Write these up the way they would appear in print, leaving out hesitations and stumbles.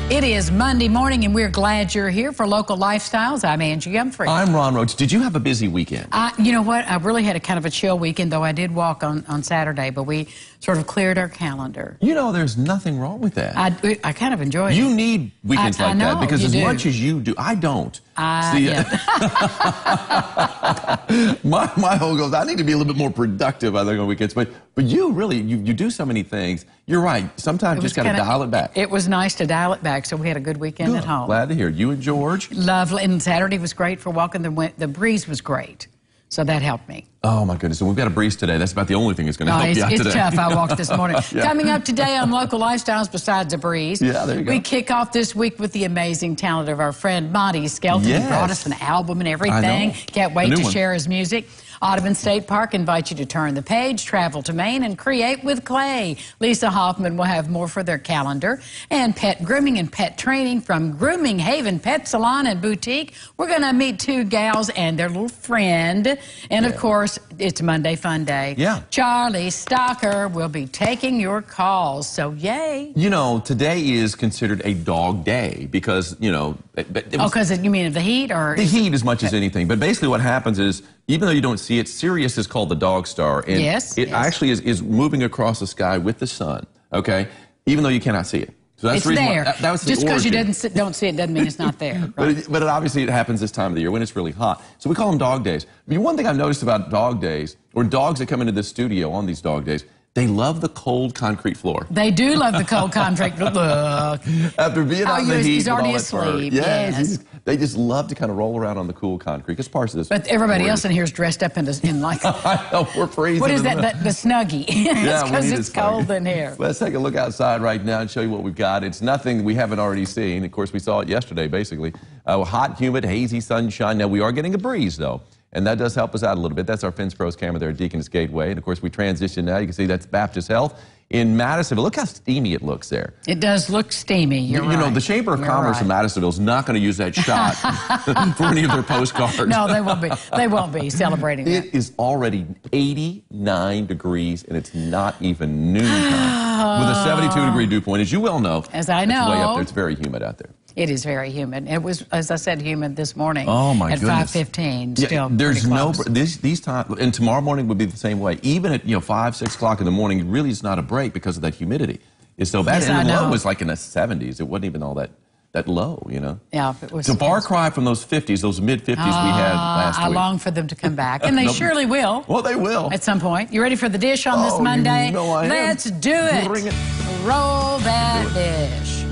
It is Monday morning, and we're glad you're here for Local Lifestyles. I'm Angie Humphrey. I'm Ron Roach. Did you have a busy weekend? You know what? I really had a kind of a chill weekend, though I did walk on Saturday, but we sort of cleared our calendar. You know, there's nothing wrong with that. I kind of enjoyed it. You need weekends like that because as much as you do, I don't. Yeah. my whole goal is I need to be a little bit more productive, I think, on weekends. But you really, you do so many things. You're right. Sometimes you just got to dial it back. It was nice to dial it back, so we had a good weekend at home. Glad to hear. You and George? Lovely. And Saturday was great for walking. The breeze was great. So that helped me. Oh, my goodness. And we've got a breeze today. That's about the only thing that's going to help you out today. It's tough. I walked this morning. Yeah. Coming up today on Local Lifestyles, besides a breeze, there you go. we kick off this week with the amazing talent of our friend Monty Skelton. Yes. He brought us an album and everything. I know. Can't wait to share his music. Audubon State Park invites you to turn the page, travel to Maine, and create with clay. Lisa Hoffman will have more for their calendar. And pet grooming and pet training from Grooming Haven Pet Salon and Boutique. We're going to meet two gals and their little friend. And, of course, it's Monday Fun Day. Yeah. Charlie Stocker will be taking your calls, so yay. You know, today is considered a dog day because, you know... Because you mean of the heat? Or the heat as much as anything. But basically what happens is, even though you don't see it, Sirius is called the dog star. And it actually is moving across the sky with the sun, okay? Even though you cannot see it. So that's it's there. That was just because you don't see it doesn't mean it's not there. Right? but obviously it happens this time of the year when it's really hot. So we call them dog days. I mean, one thing I've noticed about dog days, or dogs that come into the studio on these dog days, they love the cold concrete floor. They do love the cold concrete. Look. After being out in the heat he's already with all that asleep. fur. Yes. They just love to kind of roll around on the cool concrete. It's parts of this. But everybody else in here is dressed up in like... I know, we're freezing. What is that? The Snuggie. Yeah, because it's cold in here. Let's take a look outside right now and show you what we've got. It's nothing we haven't already seen. Of course, we saw it yesterday, basically. Hot, humid, hazy sunshine. Now, we are getting a breeze, though. And that does help us out a little bit. That's our Fence Pros camera there at Deaconess Gateway. And, of course, we transition now. You can see that's Baptist Health in Madisonville. Look how steamy it looks there. It does look steamy. You're right. You know, the Chamber of Commerce in Madisonville is not going to use that shot for any of their postcards. No, they won't be. They won't be celebrating that. It is already 89 degrees, and it's not even noontime. With a 72-degree dew point, as you well know. As I know. It's way up there. It's very humid out there. It is very humid. It was, as I said, humid this morning. Oh, my at goodness. 5:15. Yeah, still there's pretty no close. these times, and tomorrow morning would be the same way. Even at 5, 6 o'clock in the morning, it really is not a break because of that humidity. It's so bad. Yes, and the I low know. was like in the 70s. It wasn't even all that low, you know. Yeah, it was. It's a far cry from those 50s, those mid-50s we had last week. I long for them to come back, and they surely will. Well, they will. At some point. You ready for the dish on this Monday? You know I am. Let's do it. Bring it. Roll that dish.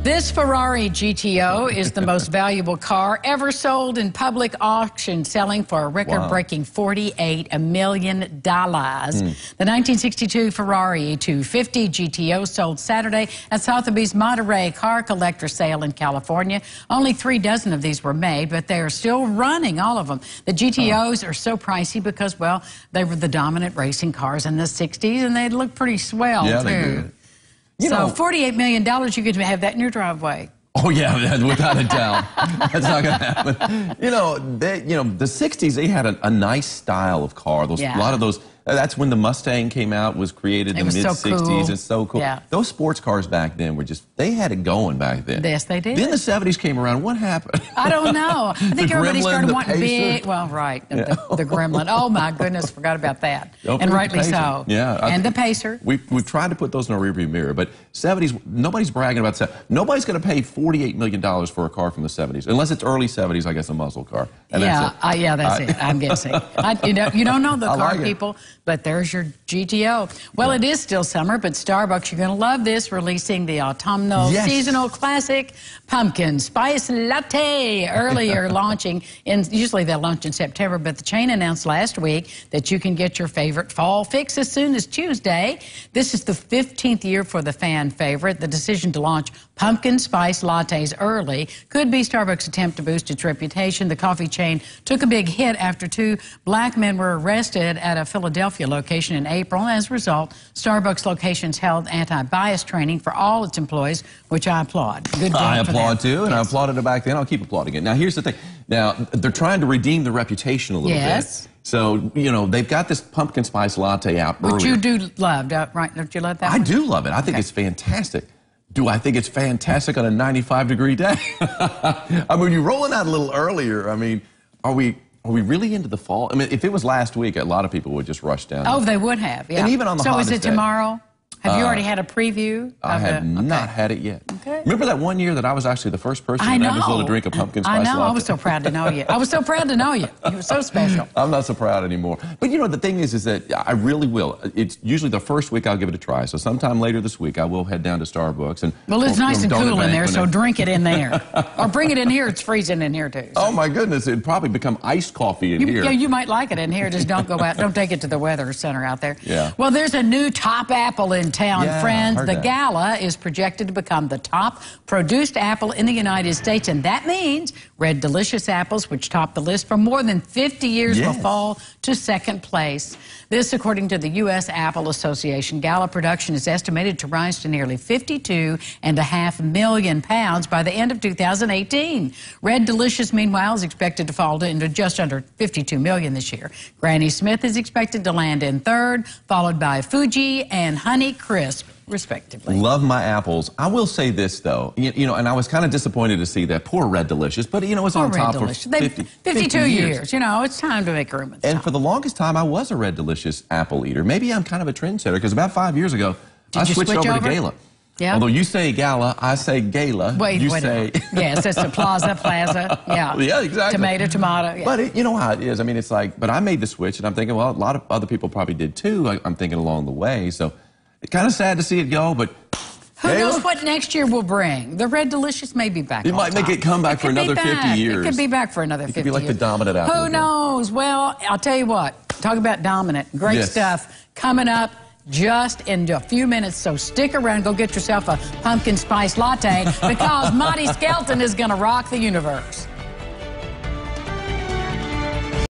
This Ferrari GTO is the most valuable car ever sold in public auction, selling for a record-breaking $48 million. The 1962 Ferrari 250 GTO sold Saturday at Sotheby's Monterey Car Collector Sale in California. Only 3 dozen of these were made, but they are still running, all of them. The GTOs are so pricey because, well, they were the dominant racing cars in the 60s, and they look pretty swell, too. They do. So $48 million, you get to have that in your driveway. Oh, yeah, without a doubt. That's not going to happen. The 60s, they had a nice style of car. A lot of those, that's when the Mustang came out, was created in the mid-60s. It's so cool. Yeah. Those sports cars back then were just, they had it going back then. Yes, they did. Then the 70s came around. What happened? I don't know. I think everybody started wanting Pacer. big, well, right, the Gremlin. Oh, my goodness, forgot about that. And rightly so. Yeah. And the Pacer. We've tried to put those in our rearview mirror, but 70s, nobody's bragging about that. Nobody's going to pay $48 million for a car from the 70s, unless it's early 70s, I guess, a muscle car. And that's it. I'm guessing. You don't know the car people, but there's your GTO. Well, it is still summer, but Starbucks, you're going to love this, releasing the autumnal seasonal classic pumpkin spice latte. Earlier launching, usually they'll launch in September, but the chain announced last week that you can get your favorite fall fix as soon as Tuesday. This is the 15th year for the fan favorite. The decision to launch pumpkin spice lattes early could be Starbucks' attempt to boost its reputation. The coffee chain took a big hit after 2 black men were arrested at a Philadelphia location in April. As a result, Starbucks locations held anti-bias training for all its employees, which I applaud. Good job. I applaud too, and I applauded it back then. I'll keep applauding it. Now, here's the thing. Now, they're trying to redeem the reputation a little bit. So, they've got this pumpkin spice latte out earlier. Which you do love, right? Don't you love that I do love it. I think it's fantastic. Do I think it's fantastic on a 95-degree day? I mean, you're rolling out a little earlier. I mean, are we really into the fall? I mean, if it was last week, a lot of people would just rush down. Oh, they would have, yeah. And even on the hottest So is it day. Tomorrow? Have you already had a preview? I have not had it yet. Okay. Remember that one year that I was actually the first person in Evansville to drink a pumpkin spice latte? I was so proud to know you. I was so proud to know you. You were so special. I'm not so proud anymore. But you know, the thing is that I really will. It's usually the first week I'll give it a try. So sometime later this week, I will head down to Starbucks. And well, it's nice and cool in there, so drink it in there. Or bring it in here. It's freezing in here, too. So. Oh, my goodness. It'd probably become iced coffee in here. Yeah, you might like it in here. Just don't go out. Don't take it to the weather center out there. Yeah. Well, there's a new top apple in town, friends. The that. Gala is projected to become the top produced apple in the United States, and that means Red Delicious apples, which top the list for more than 50 years, will fall to second place. This, according to the U.S. Apple Association. Gala production is estimated to rise to nearly 52.5 million pounds by the end of 2018. Red Delicious, meanwhile, is expected to fall into just under 52 million this year. Granny Smith is expected to land in third, followed by Fuji and Honey Crisp, respectively. Love my apples. I will say this, though, you know, and I was kind of disappointed to see that. Poor Red Delicious, but, you know, it's on top for 52 years. You know, it's time to make room. And for the longest time, I was a Red Delicious apple eater. Maybe I'm kind of a trendsetter, because about 5 years ago, I switched over to Gala. Yeah. Although you say Gala, I say Gala. Wait, you say... Yes, it's a plaza. Yeah. Yeah, exactly. Tomato. Yeah. But you know how it is. I mean, it's like, but I made the switch, and I'm thinking, well, a lot of other people probably did too. I'm thinking along the way. So it's kind of sad to see it go, but... Who knows what next year will bring? The Red Delicious may be back. It might make it come back for another 50 years. It could be back for another 50 years. It could be like the dominant apple. Who knows? Well, I'll tell you what. Talk about dominant. Great stuff coming up just in a few minutes. So stick around. Go get yourself a pumpkin spice latte because Monty Skelton is going to rock the universe.